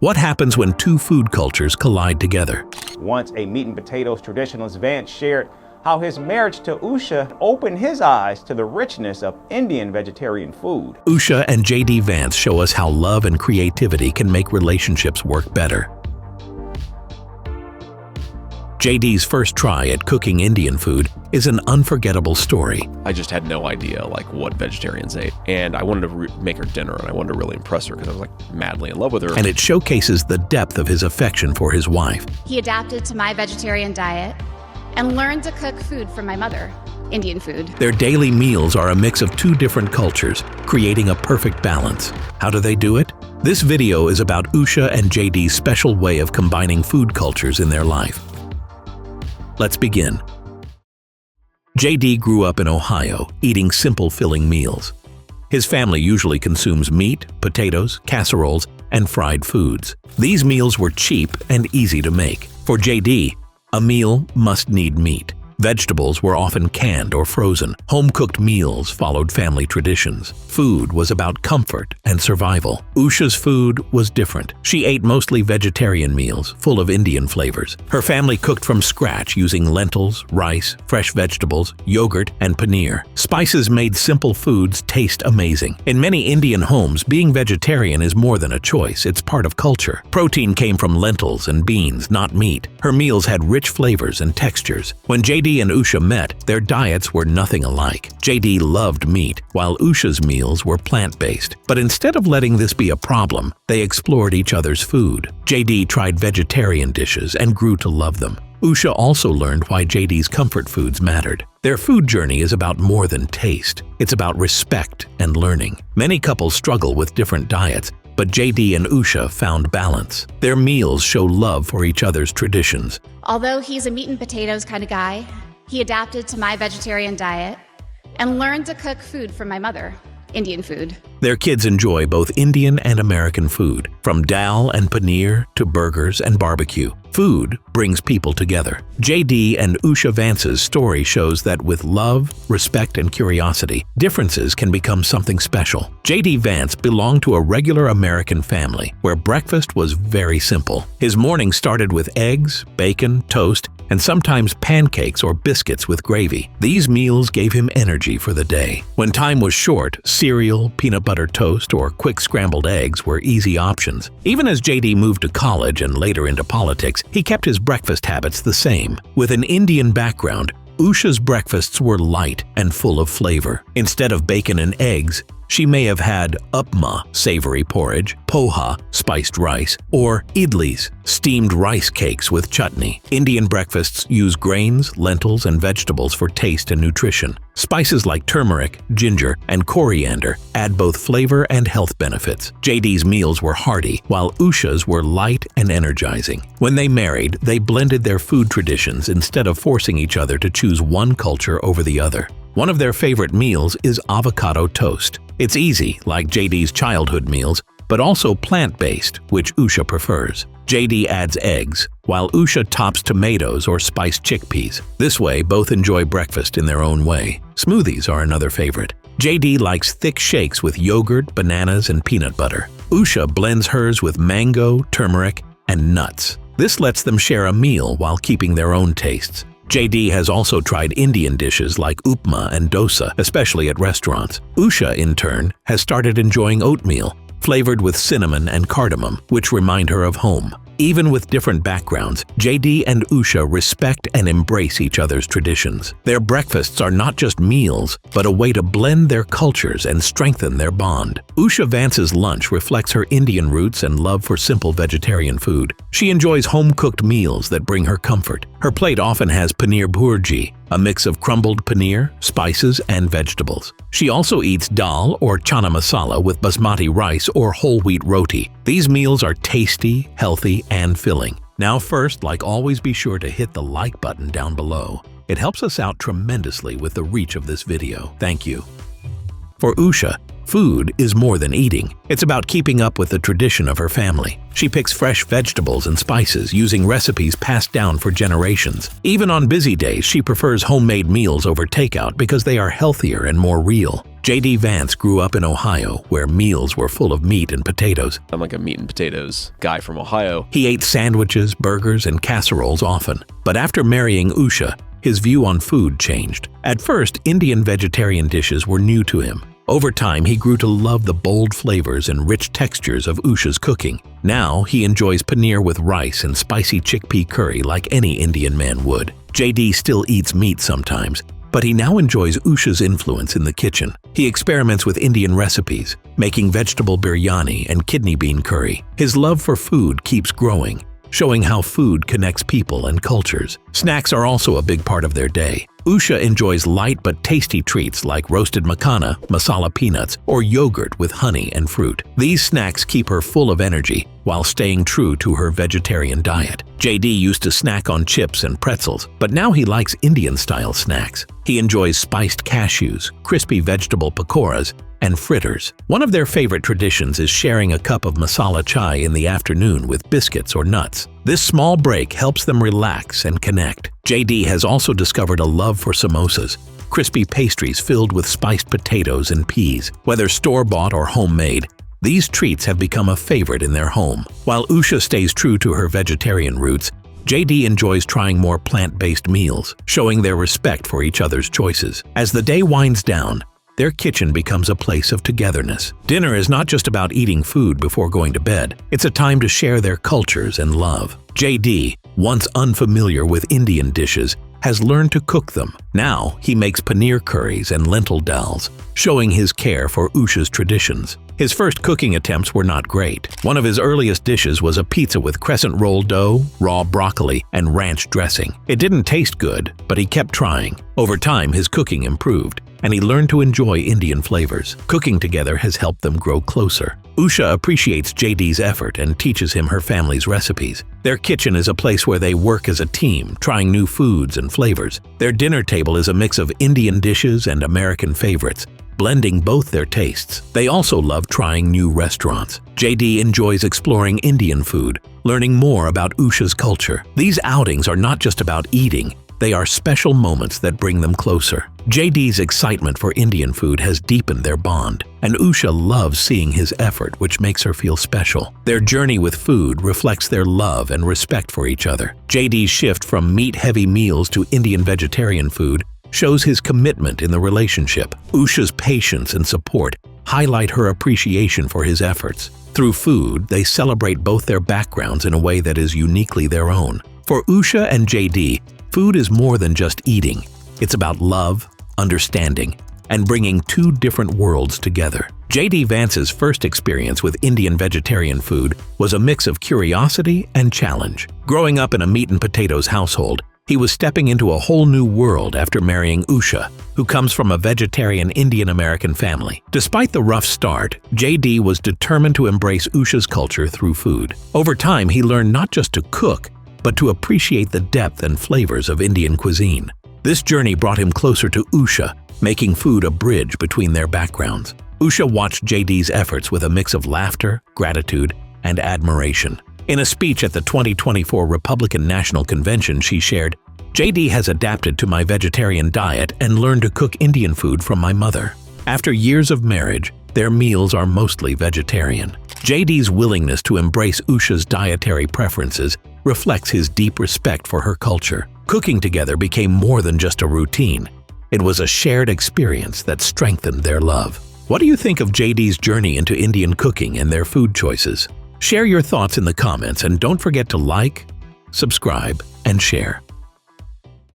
What happens when two food cultures collide together? Once a meat and potatoes traditionalist, Vance shared how his marriage to Usha opened his eyes to the richness of Indian vegetarian food. Usha and JD Vance show us how love and creativity can make relationships work better. JD's first try at cooking Indian food is an unforgettable story. I just had no idea what vegetarians ate, and I wanted to make her dinner, and I wanted to really impress her because I was madly in love with her. And it showcases the depth of his affection for his wife. He adapted to my vegetarian diet and learned to cook food from my mother, Indian food. Their daily meals are a mix of two different cultures, creating a perfect balance. How do they do it? This video is about Usha and JD's special way of combining food cultures in their life. Let's begin. JD grew up in Ohio, eating simple, filling meals. His family usually consumes meat, potatoes, casseroles, and fried foods. These meals were cheap and easy to make. For JD, a meal must need meat. Vegetables were often canned or frozen. Home-cooked meals followed family traditions. Food was about comfort and survival. Usha's food was different. She ate mostly vegetarian meals, full of Indian flavors. Her family cooked from scratch using lentils, rice, fresh vegetables, yogurt, and paneer. Spices made simple foods taste amazing. In many Indian homes, being vegetarian is more than a choice, it's part of culture. Protein came from lentils and beans, not meat. Her meals had rich flavors and textures. When JD and Usha met, their diets were nothing alike. JD loved meat, while Usha's meals were plant-based. But instead of letting this be a problem, they explored each other's food. JD tried vegetarian dishes and grew to love them. Usha also learned why JD's comfort foods mattered. Their food journey is about more than taste. It's about respect and learning. Many couples struggle with different diets, but JD and Usha found balance. Their meals show love for each other's traditions. Although he's a meat and potatoes kind of guy, he adapted to my vegetarian diet and learned to cook food from my mother, Indian food. Their kids enjoy both Indian and American food, from dal and paneer to burgers and barbecue. Food brings people together. JD and Usha Vance's story shows that with love, respect, and curiosity, differences can become something special. JD Vance belonged to a regular American family where breakfast was very simple. His morning started with eggs, bacon, toast, and sometimes pancakes or biscuits with gravy. These meals gave him energy for the day. When time was short, cereal, peanut butter toast, or quick scrambled eggs were easy options. Even as JD moved to college and later into politics, he kept his breakfast habits the same. With an Indian background, Usha's breakfasts were light and full of flavor. Instead of bacon and eggs, she may have had upma, savory porridge, poha, spiced rice, or idlis, steamed rice cakes with chutney. Indian breakfasts use grains, lentils, and vegetables for taste and nutrition. Spices like turmeric, ginger, and coriander add both flavor and health benefits. JD's meals were hearty, while Usha's were light and energizing. When they married, they blended their food traditions instead of forcing each other to choose one culture over the other. One of their favorite meals is avocado toast. It's easy, like JD's childhood meals, but also plant-based, which Usha prefers. JD adds eggs, while Usha tops tomatoes or spiced chickpeas. This way, both enjoy breakfast in their own way. Smoothies are another favorite. JD likes thick shakes with yogurt, bananas, and peanut butter. Usha blends hers with mango, turmeric, and nuts. This lets them share a meal while keeping their own tastes. JD has also tried Indian dishes like upma and dosa, especially at restaurants. Usha, in turn, has started enjoying oatmeal, flavored with cinnamon and cardamom, which remind her of home. Even with different backgrounds, JD and Usha respect and embrace each other's traditions. Their breakfasts are not just meals, but a way to blend their cultures and strengthen their bond. Usha Vance's lunch reflects her Indian roots and love for simple vegetarian food. She enjoys home-cooked meals that bring her comfort. Her plate often has paneer bhurji, a mix of crumbled paneer, spices, and vegetables. She also eats dal or chana masala with basmati rice or whole wheat roti. These meals are tasty, healthy, and filling. Now first, like always, be sure to hit the like button down below. It helps us out tremendously with the reach of this video. Thank you. For Usha, food is more than eating. It's about keeping up with the tradition of her family. She picks fresh vegetables and spices using recipes passed down for generations. Even on busy days, she prefers homemade meals over takeout because they are healthier and more real. JD Vance grew up in Ohio, where meals were full of meat and potatoes. I'm like a meat and potatoes guy from Ohio. He ate sandwiches, burgers, and casseroles often. But after marrying Usha, his view on food changed. At first, Indian vegetarian dishes were new to him. Over time, he grew to love the bold flavors and rich textures of Usha's cooking. Now, he enjoys paneer with rice and spicy chickpea curry like any Indian man would. JD still eats meat sometimes, but he now enjoys Usha's influence in the kitchen. He experiments with Indian recipes, making vegetable biryani and kidney bean curry. His love for food keeps growing, showing how food connects people and cultures. Snacks are also a big part of their day. Usha enjoys light but tasty treats like roasted makhana, masala peanuts, or yogurt with honey and fruit. These snacks keep her full of energy while staying true to her vegetarian diet. JD used to snack on chips and pretzels, but now he likes Indian-style snacks. He enjoys spiced cashews, crispy vegetable pakoras, and fritters. One of their favorite traditions is sharing a cup of masala chai in the afternoon with biscuits or nuts. This small break helps them relax and connect. JD has also discovered a love for samosas, crispy pastries filled with spiced potatoes and peas. Whether store-bought or homemade, these treats have become a favorite in their home. While Usha stays true to her vegetarian roots, JD enjoys trying more plant-based meals, showing their respect for each other's choices. As the day winds down, their kitchen becomes a place of togetherness. Dinner is not just about eating food before going to bed. It's a time to share their cultures and love. JD, once unfamiliar with Indian dishes, has learned to cook them. Now, he makes paneer curries and lentil dals, showing his care for Usha's traditions. His first cooking attempts were not great. One of his earliest dishes was a pizza with crescent roll dough, raw broccoli, and ranch dressing. It didn't taste good, but he kept trying. Over time, his cooking improved, and he learned to enjoy Indian flavors. Cooking together has helped them grow closer. Usha appreciates JD's effort and teaches him her family's recipes. Their kitchen is a place where they work as a team, trying new foods and flavors. Their dinner table is a mix of Indian dishes and American favorites, blending both their tastes. They also love trying new restaurants. JD enjoys exploring Indian food, learning more about Usha's culture. These outings are not just about eating, they are special moments that bring them closer. JD's excitement for Indian food has deepened their bond, and Usha loves seeing his effort, which makes her feel special. Their journey with food reflects their love and respect for each other. JD's shift from meat-heavy meals to Indian vegetarian food shows his commitment in the relationship. Usha's patience and support highlight her appreciation for his efforts. Through food, they celebrate both their backgrounds in a way that is uniquely their own. For Usha and JD, food is more than just eating. It's about love, understanding, and bringing two different worlds together. JD Vance's first experience with Indian vegetarian food was a mix of curiosity and challenge. Growing up in a meat and potatoes household, he was stepping into a whole new world after marrying Usha, who comes from a vegetarian Indian-American family. Despite the rough start, JD was determined to embrace Usha's culture through food. Over time, he learned not just to cook, but to appreciate the depth and flavors of Indian cuisine. This journey brought him closer to Usha, making food a bridge between their backgrounds. Usha watched JD's efforts with a mix of laughter, gratitude, and admiration. In a speech at the 2024 Republican National Convention, she shared, "JD has adapted to my vegetarian diet and learned to cook Indian food from my mother. After years of marriage, their meals are mostly vegetarian." JD's willingness to embrace Usha's dietary preferences reflects his deep respect for her culture. Cooking together became more than just a routine. It was a shared experience that strengthened their love. What do you think of JD's journey into Indian cooking and their food choices? Share your thoughts in the comments and don't forget to like, subscribe, and share.